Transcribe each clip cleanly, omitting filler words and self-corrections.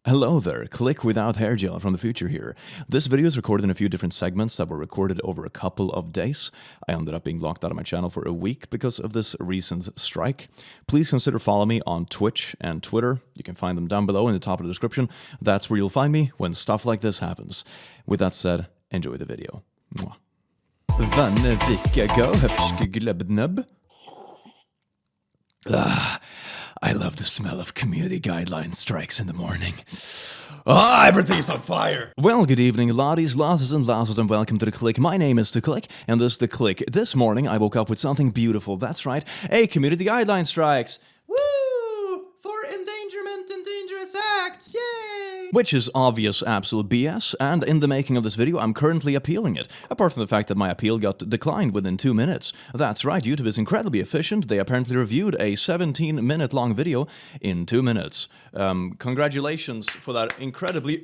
Hello there, Click Without Hair Gel from the future here. This video is recorded in a few different segments that were recorded over a couple of days. I ended up being locked out of my channel for a week because of this recent strike. Please consider following me on Twitch and Twitter. You can find them down below in the top of the description. That's where you'll find me when stuff like this happens. With that said, enjoy the video. Mwah. I love the smell of community guideline strikes in the morning. Ah, everything's on fire! Well, good evening, laddies, lasses, and lasses, and welcome to The Click. My name is The Click, and this is The Click. This morning, I woke up with something beautiful. That's right, community guideline strikes. Woo! For endangerment and dangerous acts, yay! Which is obvious absolute BS, and in the making of this video, I'm currently appealing it, apart from the fact that my appeal got declined within 2 minutes. That's right, YouTube is incredibly efficient. They apparently reviewed a 17-minute-long video in 2 minutes. Congratulations for that incredibly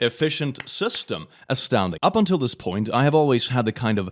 efficient system. Astounding. Up until this point, I have always had the kind of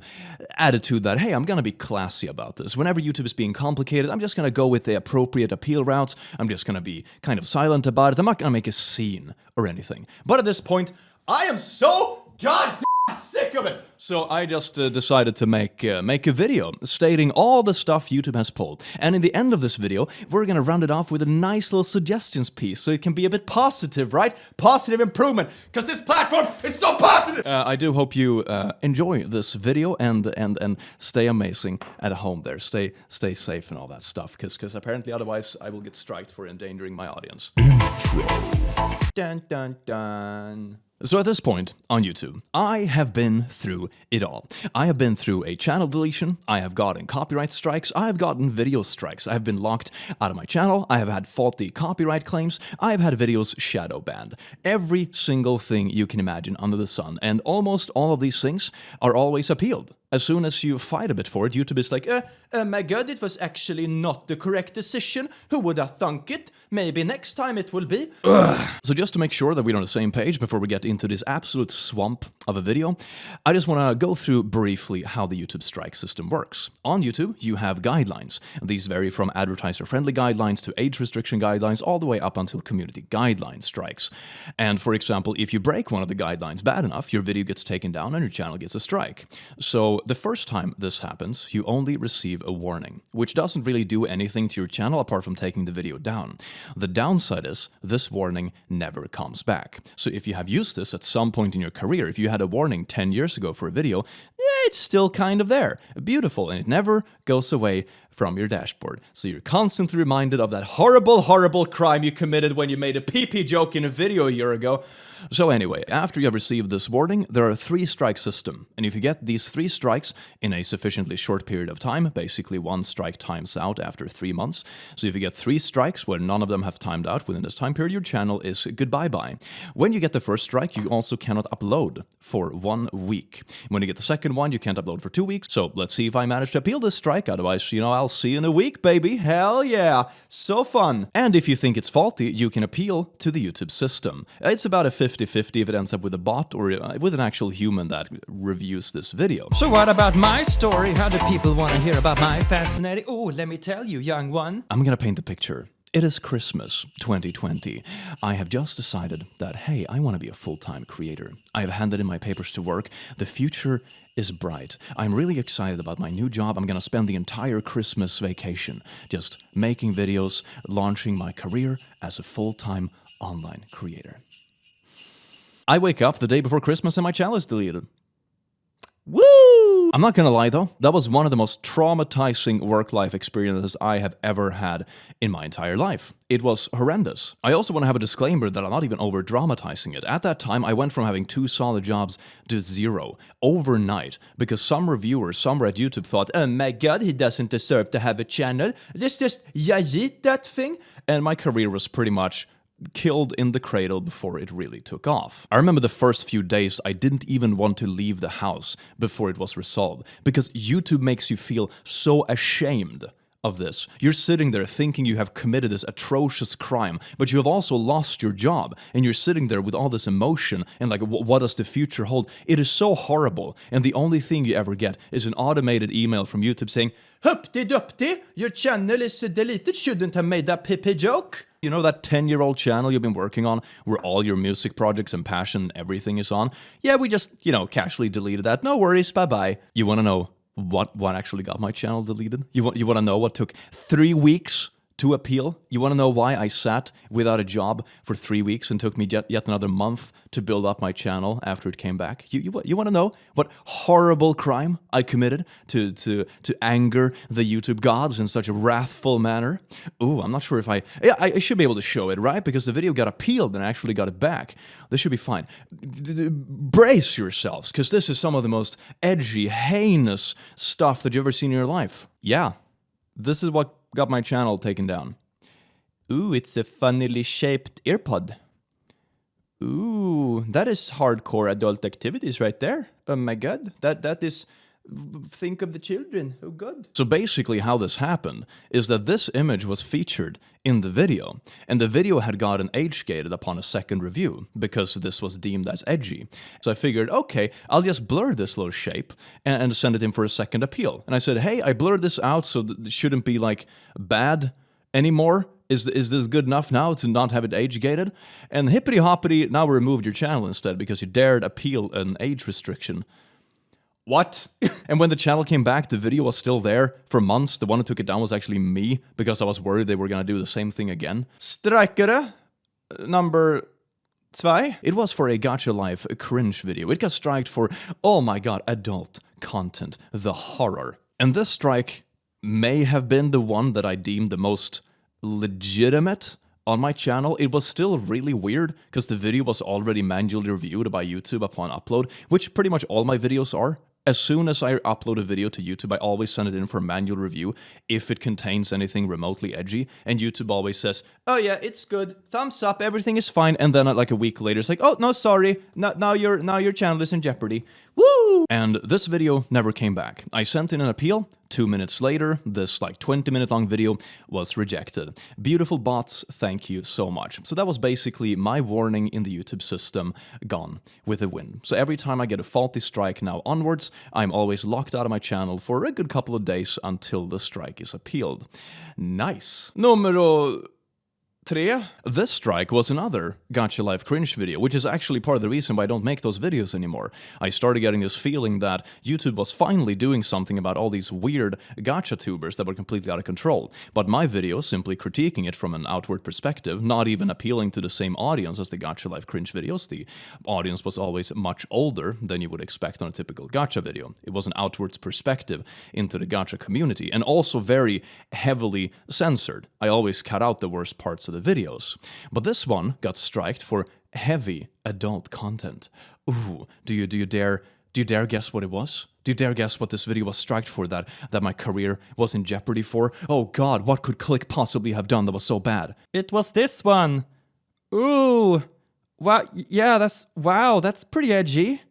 attitude that, hey, I'm gonna be classy about this. Whenever YouTube is being complicated, I'm just gonna go with the appropriate appeal routes. I'm just gonna be kind of silent about it. I'm not gonna make a scene or anything. But at this point, I am so goddamn sick of it! So I just decided to make a video stating all the stuff YouTube has pulled. And in the end of this video, we're gonna round it off with a nice little suggestions piece so it can be a bit positive, right? Positive improvement, because this platform is so positive! I do hope you enjoy this video and stay amazing at home there. Stay safe and all that stuff, because apparently otherwise I will get striked for endangering my audience. Intro. Dun dun dun. So at this point, on YouTube, I have been through it all. I have been through a channel deletion, I have gotten copyright strikes, I have gotten video strikes, I have been locked out of my channel, I have had faulty copyright claims, I have had videos shadow banned. Every single thing you can imagine under the sun, and almost all of these things are always appealed. As soon as you fight a bit for it, YouTube is like, my god, it was actually not the correct decision. Who would have thunk it? Maybe next time it will be. So just to make sure that we're on the same page before we get into this absolute swamp of a video, I just want to go through briefly how the YouTube strike system works. On YouTube, you have guidelines. These vary from advertiser-friendly guidelines to age restriction guidelines, all the way up until community guideline strikes. And for example, if you break one of the guidelines bad enough, your video gets taken down and your channel gets a strike. So the first time this happens, you only receive a warning, which doesn't really do anything to your channel apart from taking the video down. The downside is this warning never comes back. So if you have used this at some point in your career, if you had a warning 10 years ago for a video, it's still kind of there. Beautiful, and it never goes away from your dashboard. So you're constantly reminded of that horrible, horrible crime you committed when you made a pee-pee joke in a video a year ago. So anyway, after you have received this warning, there are a 3-strike system. And if you get these 3 strikes in a sufficiently short period of time, basically 1 strike times out after 3 months. So if you get 3 strikes where none of them have timed out within this time period, your channel is goodbye-bye. When you get the first strike, you also cannot upload for 1 week. When you get the second one, you can't upload for 2 weeks. So let's see if I manage to appeal this strike. Otherwise, I'll see you in a week, baby. Hell yeah. So fun. And if you think it's faulty, you can appeal to the YouTube system. It's about a 50-50 if it ends up with a bot or with an actual human that reviews this video. So what about my story? How do people want to hear about my fascinating... Oh, let me tell you, young one. I'm gonna paint the picture. It is Christmas 2020. I have just decided that, hey, I want to be a full-time creator. I have handed in my papers to work. The future is bright. I'm really excited about my new job. I'm gonna spend the entire Christmas vacation just making videos, launching my career as a full-time online creator. I wake up the day before Christmas and my channel is deleted. Woo! I'm not gonna lie though, that was one of the most traumatizing work-life experiences I have ever had in my entire life. It was horrendous. I also want to have a disclaimer that I'm not even over-dramatizing it. At that time, I went from having 2 solid jobs to 0 overnight because some reviewers somewhere at YouTube thought, oh my god, he doesn't deserve to have a channel. Let's just yeet that thing. And my career was pretty much killed in the cradle before it really took off. I remember the first few days I didn't even want to leave the house before it was resolved, because YouTube makes you feel so ashamed of this. You're sitting there thinking you have committed this atrocious crime, but you have also lost your job, and you're sitting there with all this emotion and like, what does the future hold? It is so horrible, and the only thing you ever get is an automated email from YouTube saying, "Humpty-Dumpty, your channel is deleted, shouldn't have made that pee joke." You know that 10-year-old channel you've been working on, where all your music projects and passion and everything is on? Yeah, we just, casually deleted that. No worries, bye-bye. You want to know what actually got my channel deleted? You want to know what took 3 weeks to appeal? You want to know why I sat without a job for 3 weeks and took me yet another month to build up my channel after it came back? You want to know what horrible crime I committed to anger the YouTube gods in such a wrathful manner? Ooh, I'm not sure if I should be able to show it, right? Because the video got appealed and I actually got it back. This should be fine. Brace yourselves, because this is some of the most edgy, heinous stuff that you've ever seen in your life. Yeah, this is what got my channel taken down. Ooh, it's a funnily shaped earpod. Ooh, that is hardcore adult activities right there. Oh my god, that is... Think of the children. Oh god. So basically how this happened is that this image was featured in the video, and the video had gotten age-gated upon a second review because this was deemed as edgy. So I figured, okay, I'll just blur this little shape and send it in for a second appeal. And I said, hey, I blurred this out so it shouldn't be like bad anymore. Is this good enough now to not have it age-gated? And hippity-hoppity, now we removed your channel instead because you dared appeal an age restriction. What? And when the channel came back, the video was still there for months. The one who took it down was actually me, because I was worried they were gonna do the same thing again. Strikere number 2. It was for a Gacha Life cringe video. It got striked for, oh my god, adult content, the horror. And this strike may have been the one that I deemed the most legitimate on my channel. It was still really weird because the video was already manually reviewed by YouTube upon upload, which pretty much all my videos are. As soon as I upload a video to YouTube, I always send it in for a manual review if it contains anything remotely edgy, and YouTube always says, oh yeah, it's good, thumbs up, everything is fine, and then like a week later it's like, oh no, sorry, now your channel is in jeopardy. Woo! And this video never came back. I sent in an appeal. 2 minutes later, this like 20-minute long video was rejected. Beautiful bots, thank you so much. So that was basically my warning in the YouTube system gone with a win. So every time I get a faulty strike now onwards, I'm always locked out of my channel for a good couple of days until the strike is appealed. Nice. Numero 3. This strike was another Gacha Life cringe video, which is actually part of the reason why I don't make those videos anymore. I started getting this feeling that YouTube was finally doing something about all these weird gacha tubers that were completely out of control. But my video, simply critiquing it from an outward perspective, not even appealing to the same audience as the Gacha Life cringe videos. The audience was always much older than you would expect on a typical gacha video. It was an outwards perspective into the gacha community, and also very heavily censored. I always cut out the worst parts of the videos. But this one got striked for heavy adult content. Ooh, do you dare guess what it was? Do you dare guess what this video was striked for that my career was in jeopardy for? Oh god, what could Click possibly have done that was so bad? It was this one. Ooh. Wow, yeah, that's pretty edgy.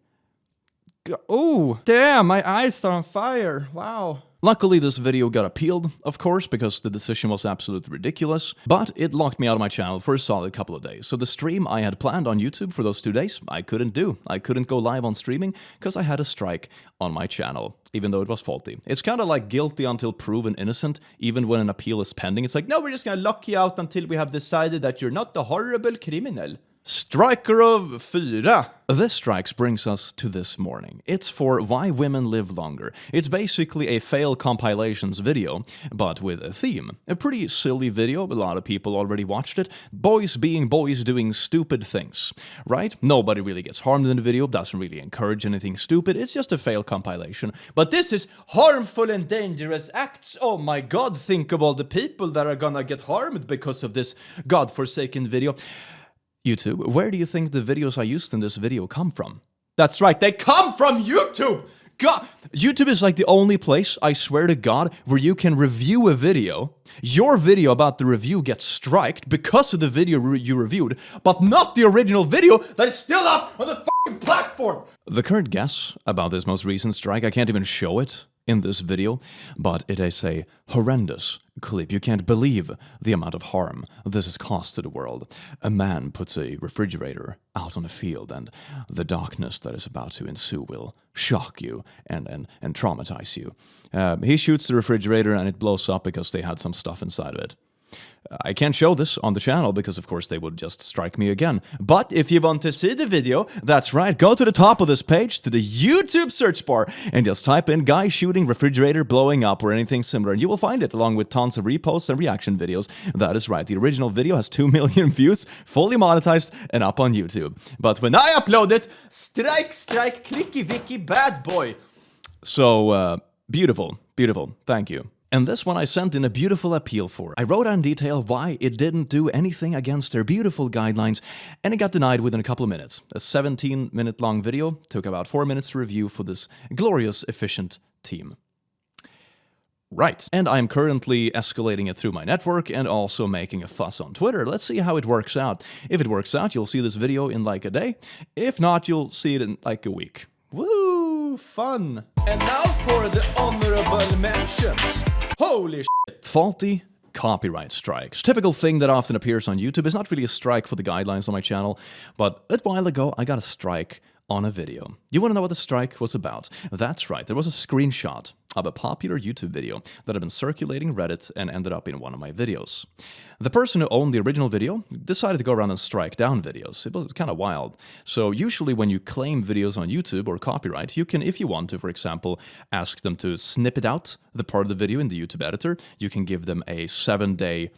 Ooh, damn, my eyes are on fire. Wow. Luckily, this video got appealed, of course, because the decision was absolutely ridiculous, but it locked me out of my channel for a solid couple of days. So the stream I had planned on YouTube for those 2 days, I couldn't do. I couldn't go live on streaming because I had a strike on my channel, even though it was faulty. It's kind of like guilty until proven innocent, even when an appeal is pending. It's like, no, we're just gonna lock you out until we have decided that you're not a horrible criminal. Striker of 4. This strikes brings us to this morning. It's for Why Women Live Longer. It's basically a fail compilations video, but with a theme. A pretty silly video, a lot of people already watched it. Boys being boys doing stupid things, right? Nobody really gets harmed in the video, doesn't really encourage anything stupid, it's just a fail compilation. But this is harmful and dangerous acts. Oh my god, think of all the people that are gonna get harmed because of this godforsaken video. YouTube, where do you think the videos I used in this video come from? That's right, they come from YouTube! God, YouTube is like the only place, I swear to God, where you can review a video. Your video about the review gets striked because of the video you reviewed, but not the original video that is still up on the f***ing platform! The current guess about this most recent strike, I can't even show it in this video, but it is a horrendous clip. You can't believe the amount of harm this has caused to the world. A man puts a refrigerator out on a field, and the darkness that is about to ensue will shock you and traumatize you. He shoots the refrigerator and it blows up because they had some stuff inside of it. I can't show this on the channel because, of course, they would just strike me again. But if you want to see the video, that's right, go to the top of this page, to the YouTube search bar, and just type in guy shooting refrigerator blowing up or anything similar, and you will find it, along with tons of reposts and reaction videos. That is right, the original video has 2 million views, fully monetized, and up on YouTube. But when I upload it, strike, clicky, vicky, bad boy. So, beautiful, thank you. And this one I sent in a beautiful appeal for. I wrote out in detail why it didn't do anything against their beautiful guidelines, and it got denied within a couple of minutes. A 17-minute long video took about 4 minutes to review for this glorious, efficient team. Right, and I'm currently escalating it through my network and also making a fuss on Twitter. Let's see how it works out. If it works out, you'll see this video in like a day. If not, you'll see it in like a week. Woo! Fun! And now for the honorable mentions. Holy shit. Faulty copyright strikes. Typical thing that often appears on YouTube. Is not really a strike for the guidelines on my channel, but a while ago I got a strike on a video. You want to know what the strike was about? That's right, there was a screenshot of a popular YouTube video that had been circulating Reddit and ended up in one of my videos. The person who owned the original video decided to go around and strike down videos. It was kind of wild. So usually when you claim videos on YouTube or copyright, you can, if you want to, for example, ask them to snippet out the part of the video in the YouTube editor. You can give them a 7-day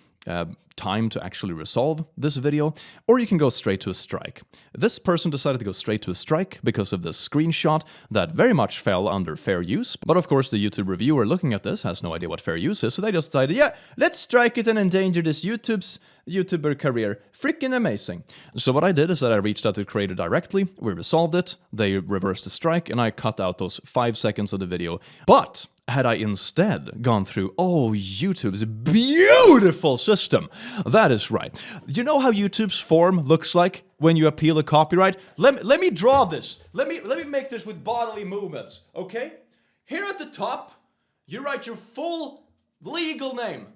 time to actually resolve this video, or you can go straight to a strike. This person decided to go straight to a strike because of this screenshot that very much fell under fair use, but of course the YouTube reviewer looking at this has no idea what fair use is, so they just decided, yeah, let's strike it and endanger this YouTuber career. Freaking amazing. So what I did is that I reached out to the creator directly, we resolved it, they reversed the strike, and I cut out those 5 seconds of the video. But had I instead gone through, YouTube's beautiful system. That is right. You know how YouTube's form looks like when you appeal a copyright? Let me draw this. Let me make this with bodily movements, okay? Here at the top, you write your full legal name.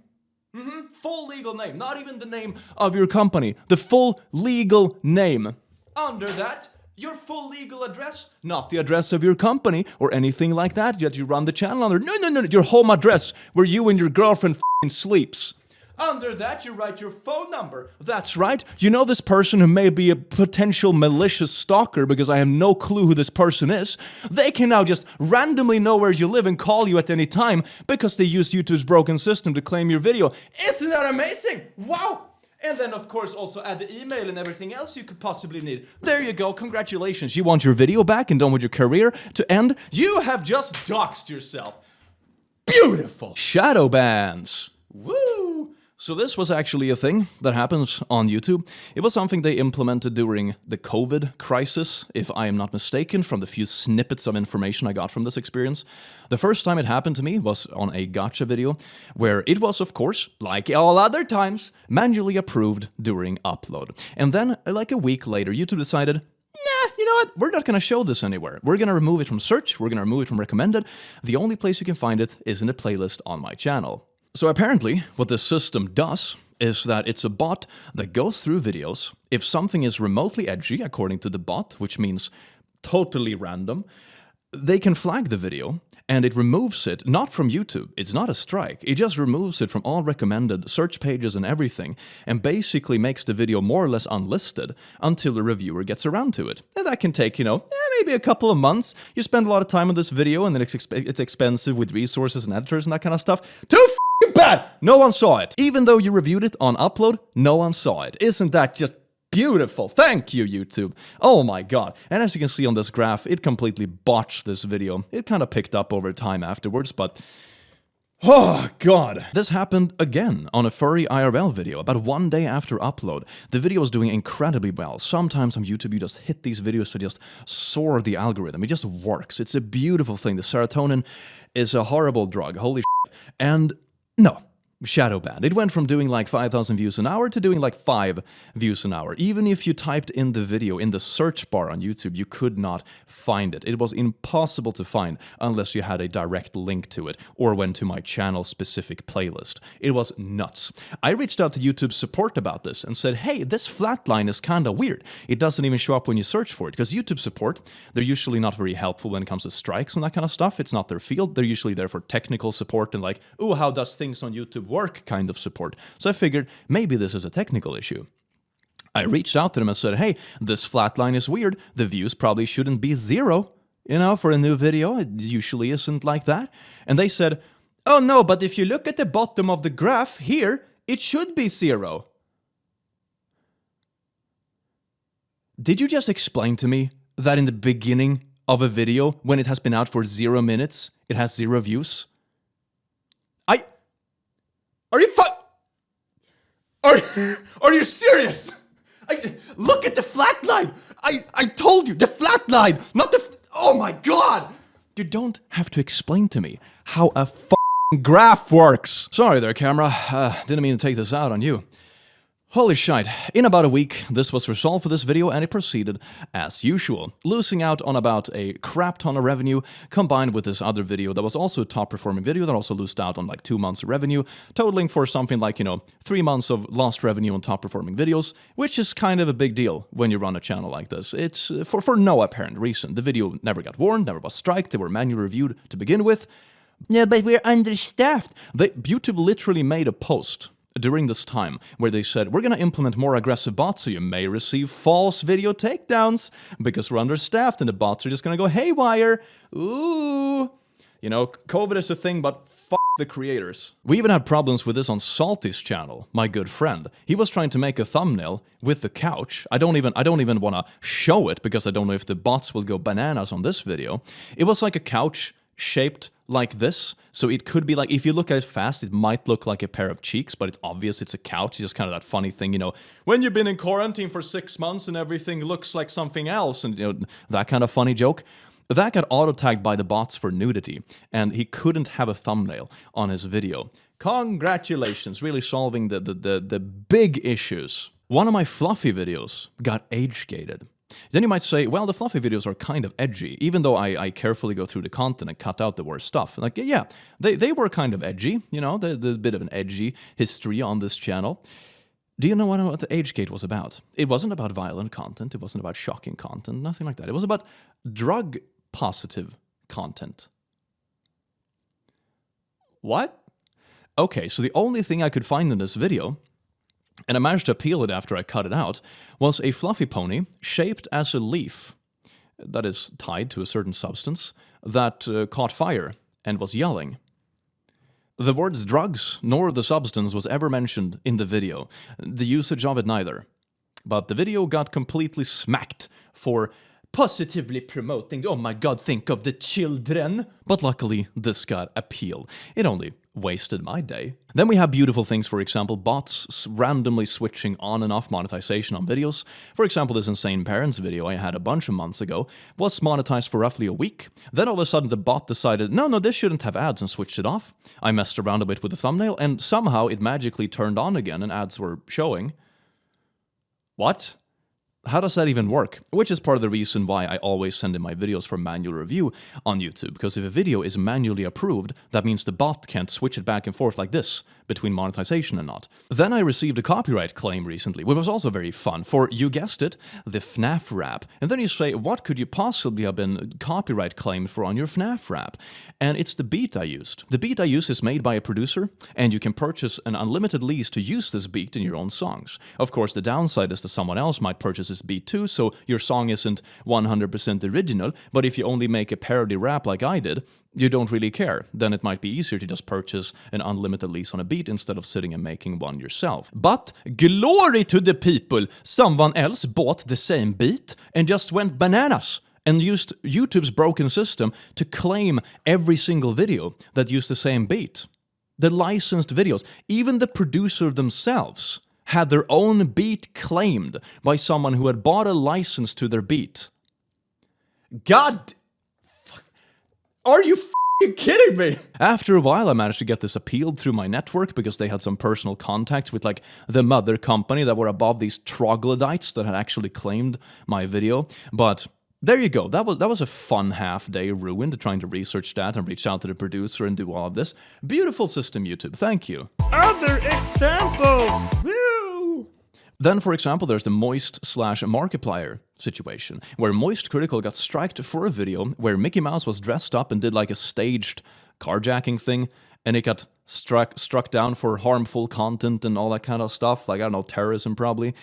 Full legal name, not even the name of your company. The full legal name. Under that, your full legal address, not the address of your company or anything like that that you run the channel under. No, your home address where you and your girlfriend f***ing sleeps. Under that, you write your phone number. That's right. You know this person who may be a potential malicious stalker because I have no clue who this person is. They can now just randomly know where you live and call you at any time because they use YouTube's broken system to claim your video. Isn't that amazing? Wow! And then, of course, also add the email and everything else you could possibly need. There you go. Congratulations. You want your video back and don't want your career to end? You have just doxed yourself. Beautiful. Shadow bans. Woo! So this was actually a thing that happens on YouTube. It was something they implemented during the COVID crisis, if I am not mistaken, from the few snippets of information I got from this experience. The first time it happened to me was on a gotcha video, where it was, of course, like all other times, manually approved during upload. And then, like a week later, YouTube decided, nah, you know what? We're not going to show this anywhere. We're going to remove it from search. We're going to remove it from recommended. The only place you can find it is in a playlist on my channel. So apparently, what this system does is that it's a bot that goes through videos. If something is remotely edgy, according to the bot, which means totally random, they can flag the video, and it removes it, not from YouTube. It's not a strike. It just removes it from all recommended search pages and everything, and basically makes the video more or less unlisted until the reviewer gets around to it. And that can take, maybe a couple of months. You spend a lot of time on this video, and then it's expensive with resources and editors and that kind of stuff. Too bad! No one saw it. Even though you reviewed it on upload, no one saw it. Isn't that just beautiful? Thank you, YouTube. Oh my god. And as you can see on this graph, it completely botched this video. It kind of picked up over time afterwards, but oh god. This happened again on a furry IRL video about 1 day after upload. The video was doing incredibly well. Sometimes on YouTube you just hit these videos to just soar the algorithm. It just works. It's a beautiful thing. The serotonin is a horrible drug. Holy shit. And no, shadow banned. It went from doing like 5,000 views an hour to doing like 5 views an hour. Even if you typed in the video in the search bar on YouTube, you could not find it. It was impossible to find unless you had a direct link to it or went to my channel specific playlist. It was nuts. I reached out to YouTube support about this and said, hey, this flatline is kind of weird. It doesn't even show up when you search for it, because YouTube support, they're usually not very helpful when it comes to strikes and that kind of stuff. It's not their field. They're usually there for technical support and like, oh, how does things on YouTube work kind of support. So I figured maybe this is a technical issue. I reached out to them and said, hey, this flatline is weird. The views probably shouldn't be 0, for a new video. It usually isn't like that. And they said, oh no, but if you look at the bottom of the graph here, it should be 0. Did you just explain to me that in the beginning of a video, when it has been out for 0 minutes, it has 0 views? Are you Are you serious? Look at the flat line! I told you, the flat line, not the... Oh my god! You don't have to explain to me how a graph works. Sorry there, camera. Didn't mean to take this out on you. Holy shite, in about a week, this was resolved for this video and it proceeded as usual, losing out on about a crap ton of revenue, combined with this other video that was also a top-performing video that also lost out on like 2 months of revenue, totaling for something like, 3 months of lost revenue on top-performing videos, which is kind of a big deal when you run a channel like this. It's for no apparent reason. The video never got warned, never was striked, they were manually reviewed to begin with. Yeah, but we're understaffed. YouTube literally made a post during this time where they said, we're going to implement more aggressive bots so you may receive false video takedowns because we're understaffed and the bots are just going to go haywire. Ooh. COVID is a thing, but the creators. We even had problems with this on Salty's channel, my good friend. He was trying to make a thumbnail with the couch. I don't even want to show it because I don't know if the bots will go bananas on this video. It was like a couch shaped like this, so it could be like, if you look at it fast, it might look like a pair of cheeks, but it's obvious it's a couch. It's just kind of that funny thing, when you've been in quarantine for 6 months and everything looks like something else, and that kind of funny joke. That got auto-tagged by the bots for nudity, and he couldn't have a thumbnail on his video. Congratulations, really solving the big issues. One of my fluffy videos got age-gated. Then you might say, well, the fluffy videos are kind of edgy, even though I carefully go through the content and cut out the worst stuff. Like, yeah, they were kind of edgy, the bit of an edgy history on this channel. Do you know what the age-gate was about? It wasn't about violent content, it wasn't about shocking content, nothing like that. It was about drug-positive content. What? Okay, so the only thing I could find in this video, and I managed to appeal it after I cut it out, was a fluffy pony shaped as a leaf that is tied to a certain substance that caught fire and was yelling. The words drugs nor the substance was ever mentioned in the video, the usage of it neither. But the video got completely smacked for positively promoting, oh my god, think of the children. But luckily, this got appeal. It only wasted my day. Then we have beautiful things, for example, bots randomly switching on and off monetization on videos. For example, this Insane Parents video I had a bunch of months ago was monetized for roughly a week. Then all of a sudden the bot decided, no, this shouldn't have ads, and switched it off. I messed around a bit with the thumbnail, and somehow it magically turned on again and ads were showing. What? How does that even work? Which is part of the reason why I always send in my videos for manual review on YouTube, because if a video is manually approved, that means the bot can't switch it back and forth like this between monetization and not. Then I received a copyright claim recently, which was also very fun, for, you guessed it, the FNAF rap. And then you say, what could you possibly have been copyright claimed for on your FNAF rap? And it's the beat I used. The beat I used is made by a producer, and you can purchase an unlimited lease to use this beat in your own songs. Of course, the downside is that someone else might purchase this beat too, so your song isn't 100% original, but if you only make a parody rap like I did, you don't really care. Then it might be easier to just purchase an unlimited lease on a beat instead of sitting and making one yourself. But glory to the people! Someone else bought the same beat and just went bananas and used YouTube's broken system to claim every single video that used the same beat. The licensed videos, even the producer themselves, had their own beat claimed by someone who had bought a license to their beat. God! Are you you kidding me? After a while, I managed to get this appealed through my network because they had some personal contacts with like the mother company that were above these troglodytes that had actually claimed my video. But there you go. That was a fun half day ruined trying to research that and reach out to the producer and do all of this. Beautiful system, YouTube. Thank you. Other examples. Woo! Then, for example, there's the Moist/Markiplier situation, where Moist Critical got striked for a video where Mickey Mouse was dressed up and did like a staged carjacking thing, and it got struck down for harmful content and all that kind of stuff, like, I don't know, terrorism probably.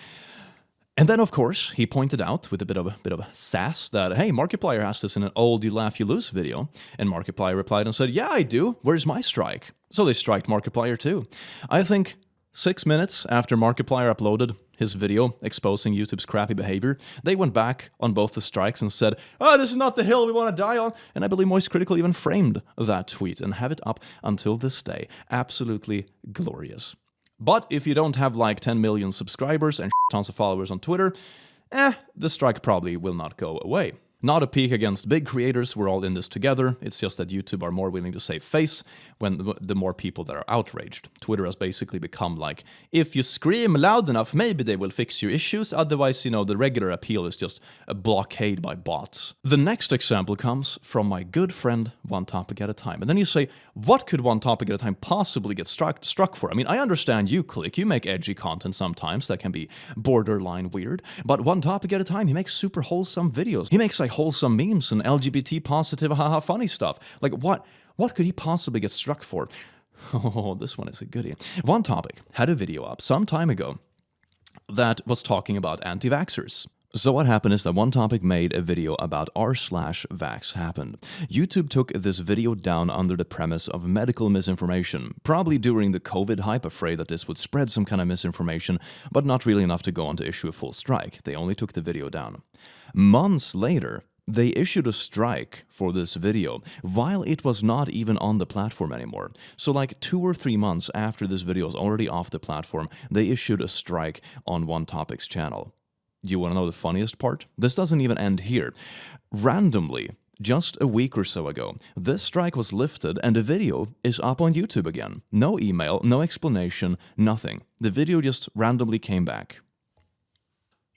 And then, of course, he pointed out with a bit of sass that, hey, Markiplier has this in an old You Laugh, You Lose video. And Markiplier replied and said, yeah, I do. Where's my strike? So they striked Markiplier too. I think 6 minutes after Markiplier uploaded his video exposing YouTube's crappy behavior, they went back on both the strikes and said, oh, this is not the hill we want to die on. And I believe Moist Critical even framed that tweet and have it up until this day. Absolutely glorious. But if you don't have like 10 million subscribers and tons of followers on Twitter, the strike probably will not go away. Not a peek against big creators, we're all in this together. It's just that YouTube are more willing to save face when the more people that are outraged. Twitter has basically become like, if you scream loud enough, maybe they will fix your issues. Otherwise, you know, the regular appeal is just a blockade by bots. The next example comes from my good friend, One Topic at a Time. And then you say, what could One Topic at a Time possibly get struck for? I mean, I understand you, Click. You make edgy content sometimes that can be borderline weird. But One Topic at a Time, he makes super wholesome videos. He makes like wholesome memes and LGBT positive haha funny stuff. Like what could he possibly get struck for? Oh, this one is a goodie. One Topic had a video up some time ago that was talking about anti-vaxxers. So what happened is that One Topic made a video about r/vax happened. YouTube took this video down under the premise of medical misinformation, probably during the COVID hype, afraid that this would spread some kind of misinformation, but not really enough to go on to issue a full strike. They only took the video down. Months later, they issued a strike for this video while it was not even on the platform anymore. So like 2 or 3 months after this video was already off the platform, they issued a strike on One Topic's channel. Do you want to know the funniest part? This doesn't even end here. Randomly, just a week or so ago, this strike was lifted and the video is up on YouTube again. No email, no explanation, nothing. The video just randomly came back.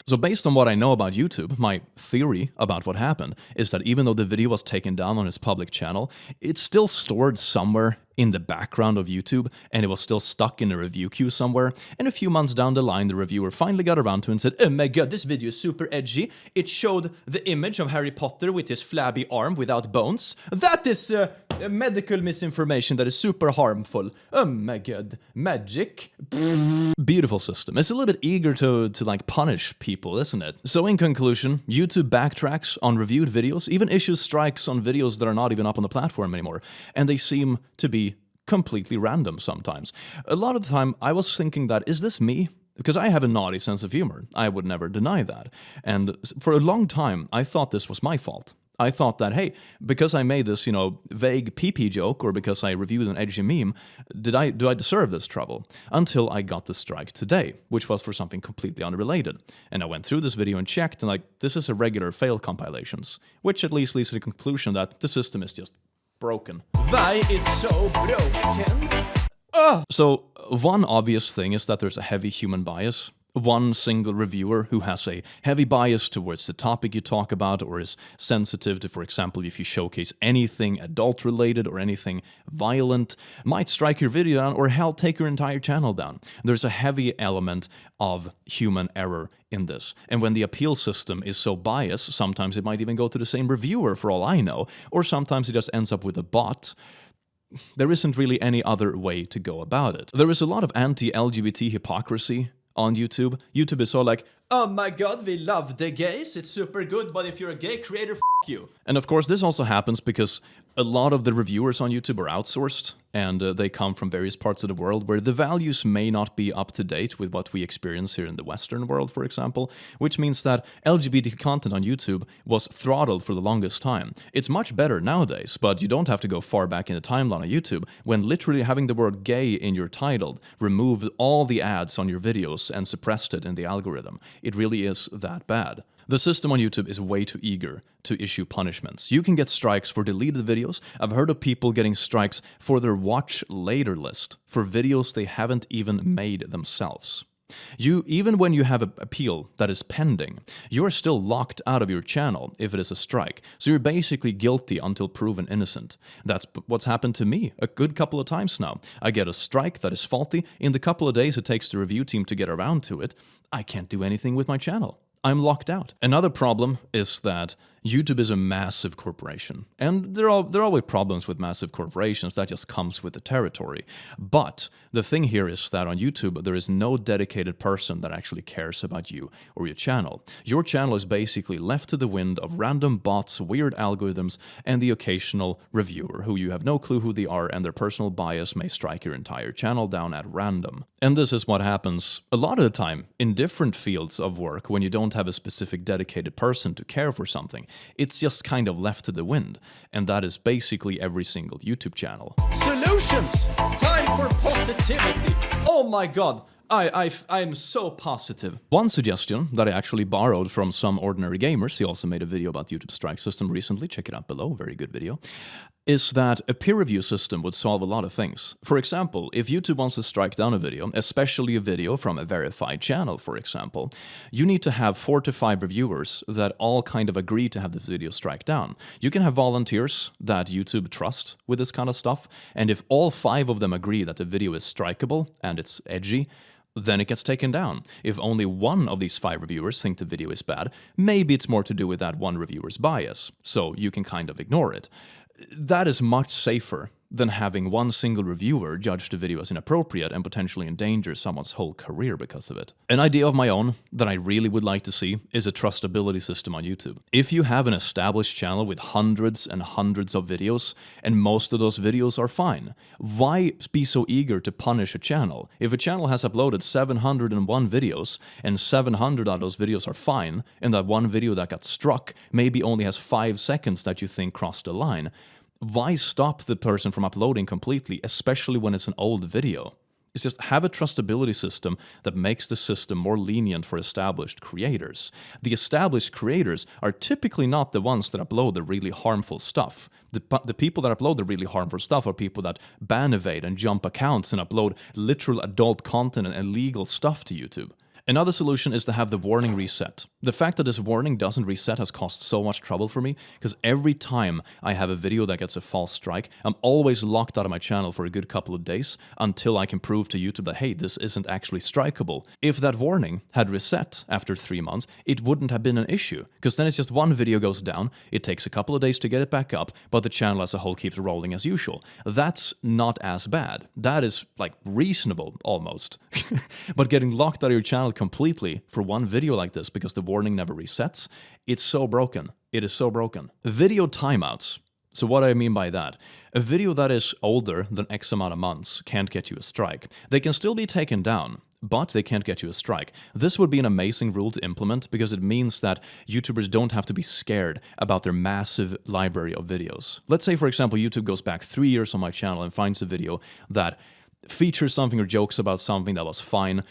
So based on what I know about YouTube, my theory about what happened is that even though the video was taken down on its public channel, it's still stored somewhere in the background of YouTube, and it was still stuck in a review queue somewhere, and a few months down the line, the reviewer finally got around to it and said, oh my god, this video is super edgy. It showed the image of Harry Potter with his flabby arm without bones. That is medical misinformation that is super harmful. Oh my god, magic. Beautiful system. It's a little bit eager to like punish people, isn't it? So in conclusion, YouTube backtracks on reviewed videos, even issues strikes on videos that are not even up on the platform anymore, and they seem to be completely random sometimes. A lot of the time, I was thinking that, is this me? Because I have a naughty sense of humor. I would never deny that. And for a long time, I thought this was my fault. I thought that, hey, because I made this, vague pee-pee joke, or because I reviewed an edgy meme, do I deserve this trouble? Until I got the strike today, which was for something completely unrelated. And I went through this video and checked, and this is a regular fail compilations, which at least leads to the conclusion that the system is just broken. Why it's so broken? So one obvious thing is that there's a heavy human bias. One single reviewer who has a heavy bias towards the topic you talk about, or is sensitive to, for example, if you showcase anything adult-related or anything violent, might strike your video down or hell, take your entire channel down. There's a heavy element of human error in this. And when the appeal system is so biased, sometimes it might even go to the same reviewer for all I know, or sometimes it just ends up with a bot. There isn't really any other way to go about it. There is a lot of anti-LGBT hypocrisy on YouTube. YouTube is so like, oh my god, we love the gays, it's super good, but if you're a gay creator, f*** you. And of course, this also happens because a lot of the reviewers on YouTube are outsourced. and they come from various parts of the world where the values may not be up to date with what we experience here in the Western world, for example, which means that LGBT content on YouTube was throttled for the longest time. It's much better nowadays, but you don't have to go far back in the timeline of YouTube when literally having the word gay in your title removed all the ads on your videos and suppressed it in the algorithm. It really is that bad. The system on YouTube is way too eager to issue punishments. You can get strikes for deleted videos. I've heard of people getting strikes for their watch later list, for videos they haven't even made themselves. Even when you have an appeal that is pending, you're still locked out of your channel if it is a strike. So you're basically guilty until proven innocent. That's what's happened to me a good couple of times now. I get a strike that is faulty. In the couple of days it takes the review team to get around to it, I can't do anything with my channel. I'm locked out. Another problem is that YouTube is a massive corporation, and there are always problems with massive corporations. That just comes with the territory. But the thing here is that on YouTube, there is no dedicated person that actually cares about you or your channel. Your channel is basically left to the wind of random bots, weird algorithms, and the occasional reviewer who you have no clue who they are, and their personal bias may strike your entire channel down at random. And this is what happens a lot of the time in different fields of work when you don't have a specific dedicated person to care for something. It's just kind of left to the wind, and that is basically every single YouTube channel. Solutions! Time for positivity! Oh my god! I'm so positive. One suggestion that I actually borrowed from some ordinary gamers, he also made a video about YouTube strike system recently, check it out below, very good video, is that a peer review system would solve a lot of things. For example, if YouTube wants to strike down a video, especially a video from a verified channel, for example, you need to have 4 to 5 reviewers that all kind of agree to have the video strike down. You can have volunteers that YouTube trust with this kind of stuff, and if all 5 of them agree that the video is strikeable and it's edgy, then it gets taken down. If only one of these 5 reviewers think the video is bad, maybe it's more to do with that one reviewer's bias, so you can kind of ignore it. That is much safer than having one single reviewer judge the video as inappropriate and potentially endanger someone's whole career because of it. An idea of my own that I really would like to see is a trustability system on YouTube. If you have an established channel with hundreds and hundreds of videos, and most of those videos are fine, why be so eager to punish a channel? If a channel has uploaded 701 videos, and 700 of those videos are fine, and that one video that got struck maybe only has 5 seconds that you think crossed the line, why stop the person from uploading completely, especially when it's an old video? It's just have a trustability system that makes the system more lenient for established creators. The established creators are typically not the ones that upload the really harmful stuff. The people that upload the really harmful stuff are people that ban evade and jump accounts and upload literal adult content and illegal stuff to YouTube. Another solution is to have the warning reset. The fact that this warning doesn't reset has caused so much trouble for me, because every time I have a video that gets a false strike, I'm always locked out of my channel for a good couple of days until I can prove to YouTube that, hey, this isn't actually strikeable. If that warning had reset after 3 months, it wouldn't have been an issue, because then it's just one video goes down, it takes a couple of days to get it back up, but the channel as a whole keeps rolling as usual. That's not as bad. That is, like, reasonable, almost. But getting locked out of your channel completely for one video like this because the warning never resets, it's so broken. It is so broken. Video timeouts. So what do I mean by that? A video that is older than X amount of months can't get you a strike. They can still be taken down, but they can't get you a strike. This would be an amazing rule to implement because it means that YouTubers don't have to be scared about their massive library of videos. Let's say, for example, YouTube goes back 3 years on my channel and finds a video that features something or jokes about something that was fine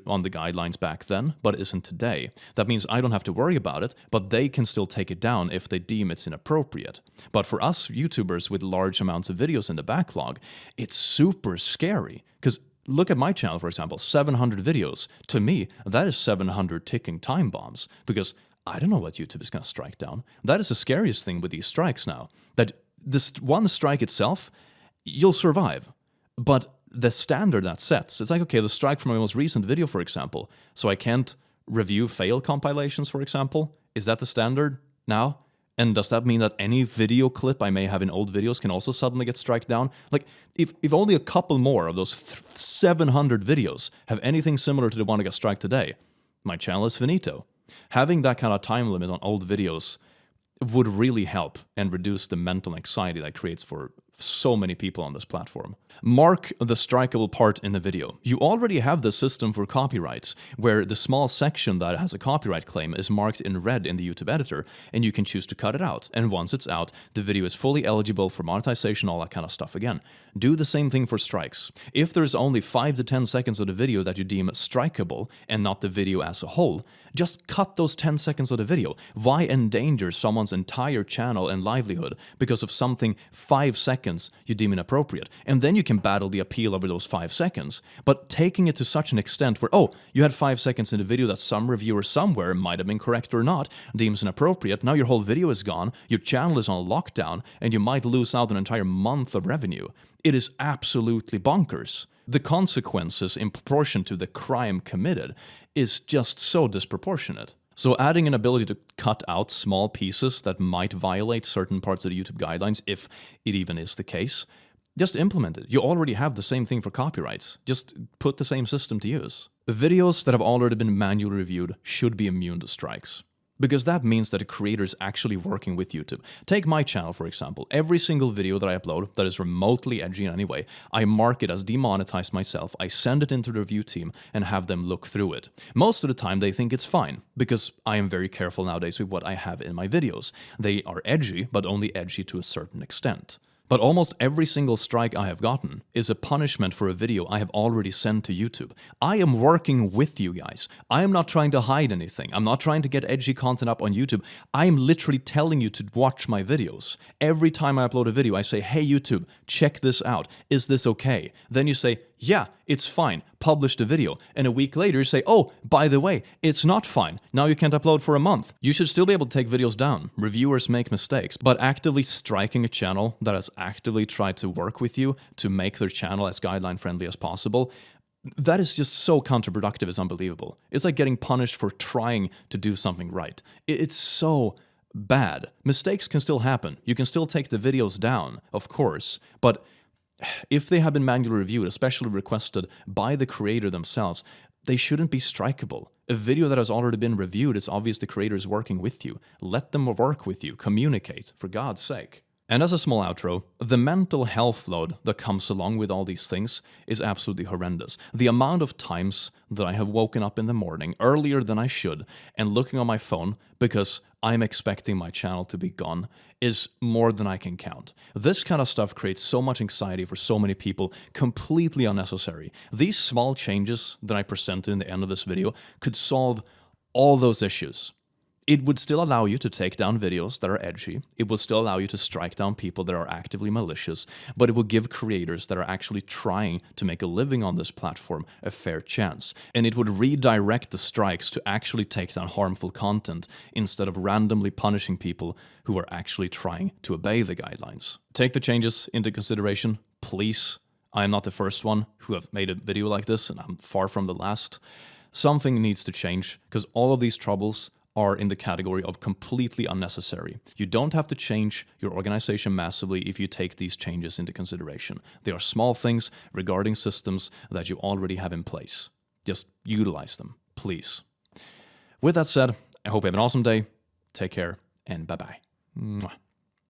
on the guidelines back then, but isn't today. That means I don't have to worry about it, but they can still take it down if they deem it's inappropriate. But for us YouTubers with large amounts of videos in the backlog, it's super scary, because look at my channel, for example, 700 videos. To me, that is 700 ticking time bombs, because I don't know what YouTube is going to strike down. That is the scariest thing with these strikes now, that this one strike itself, you'll survive, but the standard that sets, it's like, okay, the strike from my most recent video, for example, so I can't review fail compilations, for example, is that the standard now? And does that mean that any video clip I may have in old videos can also suddenly get struck down? Like, if only a couple more of those 700 videos have anything similar to the one that got struck today, my channel is finito. Having that kind of time limit on old videos would really help and reduce the mental anxiety that creates for so many people on this platform. Mark the strikeable part in the video. You already have the system for copyrights, where the small section that has a copyright claim is marked in red in the YouTube editor, and you can choose to cut it out. And once it's out, the video is fully eligible for monetization, all that kind of stuff again. Do the same thing for strikes. If there's only 5 to 10 seconds of the video that you deem strikeable, and not the video as a whole, just cut those 10 seconds of the video. Why endanger someone's entire channel and livelihood because of something 5 seconds you deem inappropriate? And then you can battle the appeal over those 5 seconds. But taking it to such an extent where, oh, you had 5 seconds in the video that some reviewer somewhere, might have been correct or not, deems inappropriate, now your whole video is gone, your channel is on lockdown, and you might lose out an entire month of revenue. It is absolutely bonkers. The consequences in proportion to the crime committed is just so disproportionate. So adding an ability to cut out small pieces that might violate certain parts of the YouTube guidelines, if it even is the case, just implement it. You already have the same thing for copyrights. Just put the same system to use. Videos that have already been manually reviewed should be immune to strikes, because that means that the creator is actually working with YouTube. Take my channel, for example. Every single video that I upload that is remotely edgy in any way, I mark it as demonetized myself, I send it into the review team, and have them look through it. Most of the time, they think it's fine, because I am very careful nowadays with what I have in my videos. They are edgy, but only edgy to a certain extent. But almost every single strike I have gotten is a punishment for a video I have already sent to YouTube. I am working with you guys. I am not trying to hide anything. I'm not trying to get edgy content up on YouTube. I am literally telling you to watch my videos. Every time I upload a video, I say, hey YouTube, check this out. Is this okay? Then you say, yeah, it's fine. Publish the video. And a week later you say, oh, by the way, it's not fine. Now you can't upload for a month. You should still be able to take videos down. Reviewers make mistakes. But actively striking a channel that has actively tried to work with you to make their channel as guideline friendly as possible, that is just so counterproductive, it's unbelievable. It's like getting punished for trying to do something right. It's so bad. Mistakes can still happen. You can still take the videos down, of course, but if they have been manually reviewed, especially requested by the creator themselves, they shouldn't be strikeable. A video that has already been reviewed, it's obvious the creator is working with you. Let them work with you. Communicate, for God's sake. And as a small outro, the mental health load that comes along with all these things is absolutely horrendous. The amount of times that I have woken up in the morning earlier than I should and looking on my phone because I'm expecting my channel to be gone is more than I can count. This kind of stuff creates so much anxiety for so many people, completely unnecessary. These small changes that I presented in the end of this video could solve all those issues. It would still allow you to take down videos that are edgy. It will still allow you to strike down people that are actively malicious, but it will give creators that are actually trying to make a living on this platform a fair chance. And it would redirect the strikes to actually take down harmful content instead of randomly punishing people who are actually trying to obey the guidelines. Take the changes into consideration, please. I am not the first one who have made a video like this, and I'm far from the last. Something needs to change, because all of these troubles are in the category of completely unnecessary. You don't have to change your organization massively if you take these changes into consideration. They are small things regarding systems that you already have in place. Just utilize them, please. With that said, I hope you have an awesome day. Take care, and bye-bye. Mwah.